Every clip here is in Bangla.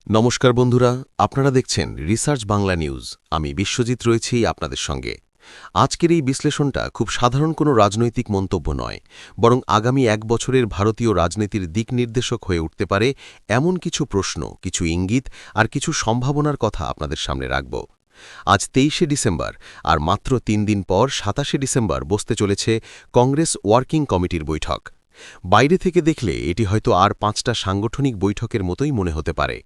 নমস্কার বন্ধুরা, আপনারা দেখছেন রিসার্চ বাংলা নিউজ। আমি বিশ্বজিৎ রয়েছি আপনাদের সঙ্গে। আজকের এই বিশ্লেষণটা খুব সাধারণ কোনো রাজনৈতিক মন্তব্য নয়, বরং আগামী এক বছরের ভারতীয় রাজনীতির দিক নির্দেশক হয়ে উঠতে পারে এমন কিছু প্রশ্ন, কিছু ইঙ্গিত আর কিছু সম্ভাবনার কথা আপনাদের সামনে রাখব। আজ ২৩শে ডিসেম্বর, আর মাত্র ৩ দিন পর ২৭শে ডিসেম্বর বসতে চলেছে কংগ্রেস ওয়ার্কিং কমিটির বৈঠক। বাইরে থেকে দেখলে এটি হয়তো আর ৫টা সাংগঠনিক বৈঠকের মতোই মনে হতে পারে,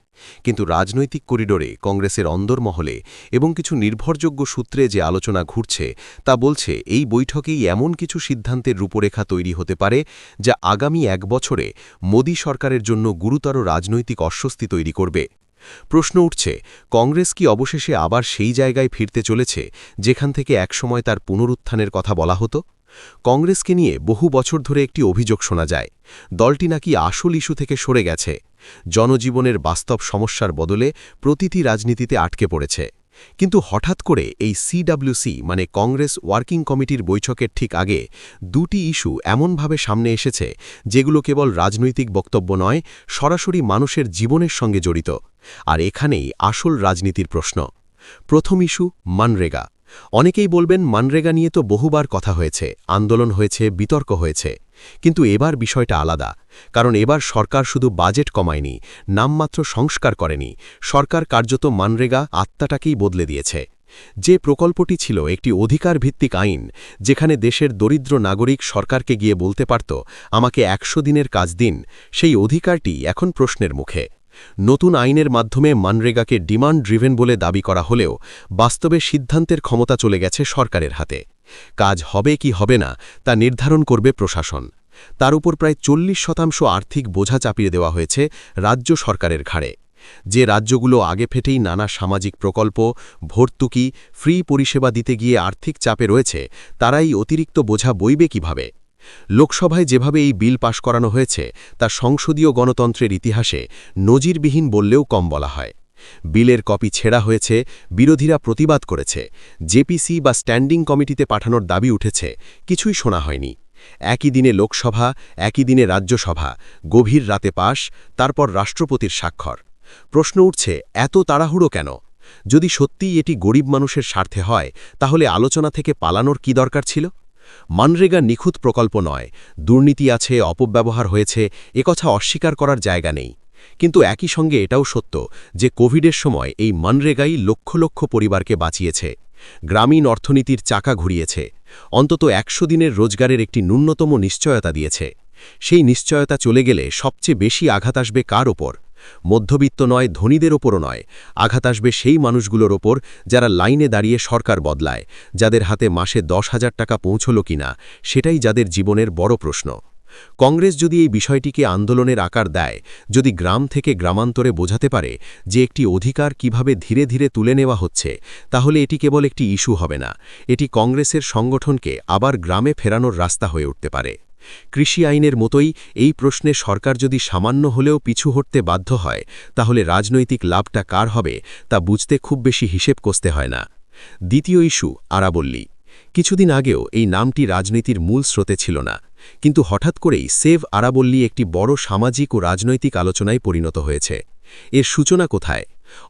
কিন্তু রাজনৈতিক করিডোরে কংগ্রেসের অন্দরমহলে এবং কিছু নির্ভরযোগ্য সূত্রে যে আলোচনা ঘুরছে তা বলছে এই বৈঠকেই এমন কিছু সিদ্ধান্তের রূপরেখা তৈরি হতে পারে যা আগামী এক বছরে মোদী সরকারের জন্য গুরুতর রাজনৈতিক অস্বস্তি তৈরি করবে। প্রশ্ন উঠছে, কংগ্রেস কি অবশেষে আবার সেই জায়গায় ফিরতে চলেছে যেখান থেকে একসময় তার পুনরুত্থানের কথা বলা হতো? কংগ্রেসকে নিয়ে বহু বছর ধরে একটি অভিযোগ শোনা যায়, দলটি নাকি আসল ইস্যু থেকে সরে গেছে, জনজীবনের বাস্তব সমস্যার বদলে প্রতিটি রাজনীতিতে আটকে পড়েছে। কিন্তু হঠাৎ করে এই সিডব্লিউসি মানে কংগ্রেস ওয়ার্কিং কমিটির বৈঠকের ঠিক আগে দুটি ইস্যু এমনভাবে সামনে এসেছে যেগুলো কেবল রাজনৈতিক বক্তব্য নয়, সরাসরি মানুষের জীবনের সঙ্গে জড়িত। আর এখানেই আসল রাজনীতির প্রশ্ন। প্রথম ইস্যু মনরেগা। অনেকেই বলবেন, মনরেগা নিয়ে তো বহুবার কথা হয়েছে, আন্দোলন হয়েছে, বিতর্ক হয়েছে, কিন্তু এবার বিষয়টা আলাদা। কারণ এবার সরকার শুধু বাজেট কমায়নি, নামমাত্র সংস্কার করেনি, সরকার কার্যত মনরেগা আত্মাটাকেই বদলে দিয়েছে। যে প্রকল্পটি ছিল একটি অধিকার ভিত্তিক আইন, যেখানে দেশের দরিদ্র নাগরিক সরকারকে গিয়ে বলতে পারত, আমাকে ১০০ দিনের কাজ দিন, সেই অধিকারটি এখন প্রশ্নের মুখে। নতুন আইনের মাধ্যমে মনরেগাকে ডিমান্ড ড্রিভেন বলে দাবি করা হলেও বাস্তবে সিদ্ধান্তের ক্ষমতা চলে গেছে সরকারের হাতে। কাজ হবে কি হবে না তা নির্ধারণ করবে প্রশাসন। তার উপর প্রায় ৪০% আর্থিক বোঝা চাপিয়ে দেওয়া হয়েছে রাজ্য সরকারের ঘাড়ে। যে রাজ্যগুলো আগে ফেটেই নানা সামাজিক প্রকল্প, ভর্তুকি, ফ্রি পরিষেবা দিতে গিয়ে আর্থিক চাপে রয়েছে, তারাই অতিরিক্ত বোঝা বইবে কিভাবে? লোকসভায় যেভাবে এই বিল পাশ করানো হয়েছে তা সংসদীয় গণতন্ত্রের ইতিহাসে নজিরবিহীন বললেও কম বলা হয়। বিলের কপি ছেঁড়া হয়েছে, বিরোধীরা প্রতিবাদ করেছে, জেপিসি বা স্ট্যান্ডিং কমিটিতে পাঠানোর দাবি উঠেছে, কিছুই শোনা হয়নি। একই দিনে লোকসভা, একই দিনে রাজ্যসভা, গভীর রাতে পাশ, তারপর রাষ্ট্রপতির স্বাক্ষর। প্রশ্ন উঠছে, এত তাড়াহুড়ো কেন? যদি সত্যিই এটি গরিব মানুষের স্বার্থে হয়, তাহলে আলোচনা থেকে পালানোর কি দরকার ছিল? মনরেগা নিখুঁত প্রকল্প নয়, দুর্নীতি আছে, অপব্যবহার হয়েছে, একথা অস্বীকার করার জায়গা নেই। কিন্তু একই সঙ্গে এটাও সত্য যে কোভিডের সময় এই মনরেগাই লক্ষ লক্ষ পরিবারকে বাঁচিয়েছে, গ্রামীণ অর্থনীতির চাকা ঘুরিয়েছে, অন্তত ১০০ দিনের রোজগারের একটি ন্যূনতম নিশ্চয়তা দিয়েছে। সেই নিশ্চয়তা চলে গেলে সবচেয়ে বেশি আঘাত আসবে কার ওপর? মধ্যবিত্ত নয়, ধনীদের ওপরও নয়, আঘাত আসবে সেই মানুষগুলোর ওপর যারা লাইনে দাঁড়িয়ে সরকার বদলায়, যাদের হাতে মাসে ১০,০০০ টাকা পৌঁছল কিনা সেটাই যাদের জীবনের বড় প্রশ্ন। কংগ্রেস যদি এই বিষয়টিকে আন্দোলনের আকার দেয়, যদি গ্রাম থেকে গ্রামান্তরে বোঝাতে পারে যে একটি অধিকার কিভাবে ধীরে ধীরে তুলে নেওয়া হচ্ছে, তাহলে এটি কেবল একটি ইস্যু হবে না, এটি কংগ্রেসের সংগঠনকে আবার গ্রামে ফেরানোর রাস্তা হয়ে উঠতে পারে। কৃষি আইনের মতোই এই প্রশ্নে সরকার যদি সামান্য হলেও পিছু হটতে বাধ্য হয়, তাহলে রাজনৈতিক লাভটা কার হবে তা বুঝতে খুব বেশি হিসেব কষতে হয় না। দ্বিতীয় ইস্যু আরাবল্লী। কিছুদিন আগেও এই নামটি রাজনীতির মূল স্রোতে ছিল না, কিন্তু হঠাৎ করেই সেভ আরাবল্লী একটি বড় সামাজিক ও রাজনৈতিক আলোচনায় পরিণত হয়েছে। এর সূচনা কোথায়?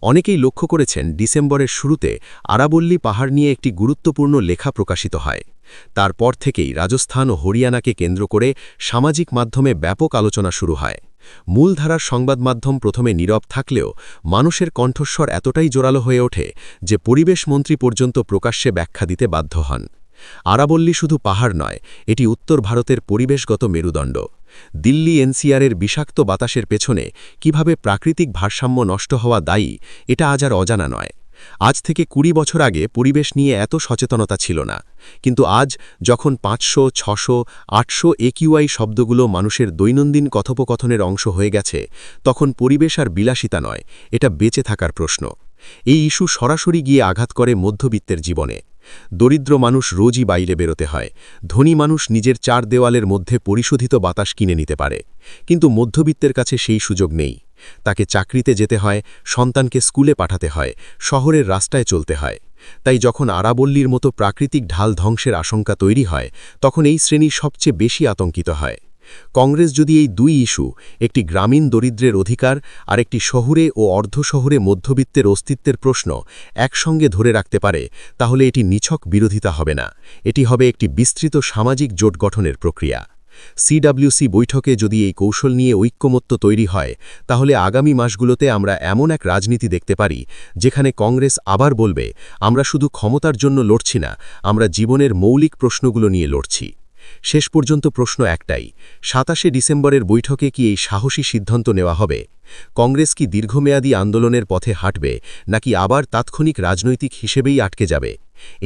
অনেকেই লক্ষ্য করেছেন, ডিসেম্বরের শুরুতে আরাবল্লী পাহাড় নিয়ে একটি গুরুত্বপূর্ণ লেখা প্রকাশিত হয়। তারপর থেকেই রাজস্থান ও হরিয়ানাকে কেন্দ্র করে সামাজিক মাধ্যমে ব্যাপক আলোচনা শুরু হয়। মূলধারার সংবাদ মাধ্যম প্রথমে নীরব থাকলেও মানুষের কণ্ঠস্বর এতটাই জোরালো হয়ে ওঠে যে পরিবেশ মন্ত্রী পর্যন্ত প্রকাশ্যে ব্যাখ্যা দিতে বাধ্য হন। আরাবল্লী শুধু পাহাড় নয়, এটি উত্তর ভারতের পরিবেশগত মেরুদণ্ড। দিল্লি এনসিআরের বিষাক্ত বাতাসের পেছনে কিভাবে প্রাকৃতিক ভারসাম্য নষ্ট হওয়া দায়ী, এটা আজ আর অজানা নয়। আজ থেকে ২০ বছর আগে পরিবেশ নিয়ে এত সচেতনতা ছিল না, কিন্তু আজ যখন ৫০০, ৬০০, ৮০০ একিউআই শব্দগুলো মানুষের দৈনন্দিন কথোপকথনের অংশ হয়ে গেছে, তখন পরিবেশ আর বিলাসিতা নয়, এটা বেঁচে থাকার প্রশ্ন। এই ইস্যু সরাসরি গিয়ে আঘাত করে মধ্যবিত্তের জীবনে। দরিদ্র মানুষ রোজই বাইরে বেরোতে হয়, ধনী মানুষ নিজের ৪ দেওয়ালের মধ্যে পরিশোধিত বাতাস কিনে নিতে পারে, কিন্তু মধ্যবিত্তের কাছে সেই সুযোগ নেই। তাকে চাকরিতে যেতে হয়, সন্তানকে স্কুলে পাঠাতে হয়, শহরের রাস্তায় চলতে হয়। তাই যখন আরাবল্লীর মতো প্রাকৃতিক ঢাল ধ্বংসের আশঙ্কা তৈরি হয়, তখন এই শ্রেণী সবচেয়ে বেশি আতঙ্কিত হয়। কংগ্রেস যদি এই দুই ইস্যু, একটি গ্রামীণ দরিদ্রের অধিকার আর একটি শহুরে ও অর্ধশহুরে মধ্যবিত্তের অস্তিত্বের প্রশ্ন একসঙ্গে ধরে রাখতে পারে, তাহলে এটি নিছক বিরোধিতা হবে না, এটি হবে একটি বিস্তৃত সামাজিক জোট গঠনের প্রক্রিয়া। সিডব্লিউসি বৈঠকে যদি এই কৌশল নিয়ে ঐক্যমত্য তৈরি হয়, তাহলে আগামী মাসগুলোতে আমরা এমন এক রাজনীতি দেখতে পারি যেখানে কংগ্রেস আবার বলবে, আমরা শুধু ক্ষমতার জন্য লড়ছি না, আমরা জীবনের মৌলিক প্রশ্নগুলো নিয়ে লড়ছি। শেষ পর্যন্ত প্রশ্ন একটাই, ২৭শে ডিসেম্বরের বৈঠকে কি এই সাহসী সিদ্ধান্ত নেওয়া হবে? কংগ্রেস কি দীর্ঘমেয়াদী আন্দোলনের পথে হাঁটবে, নাকি আবার তাৎক্ষণিক রাজনৈতিক হিসেবেই আটকে যাবে?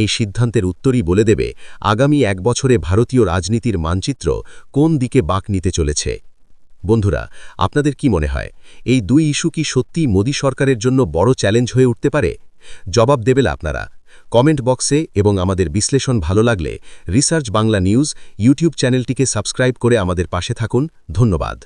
এই সিদ্ধান্তের উত্তরই বলে দেবে আগামী ১ বছরে ভারতীয় রাজনীতির মানচিত্র কোন দিকে বাঁক নিতে চলেছে। বন্ধুরা, আপনাদের কি মনে হয়, এই দুই ইস্যু কি সত্যিই মোদী সরকারের জন্য বড় চ্যালেঞ্জ হয়ে উঠতে পারে? জবাব দেবেন আপনারা কমেন্ট বক্সে, এবং আমাদের বিশ্লেষণ ভালো লাগলে রিসার্চ বাংলা নিউজ ইউটিউব চ্যানেলটিকে সাবস্ক্রাইব করে আমাদের পাশে থাকুন। ধন্যবাদ।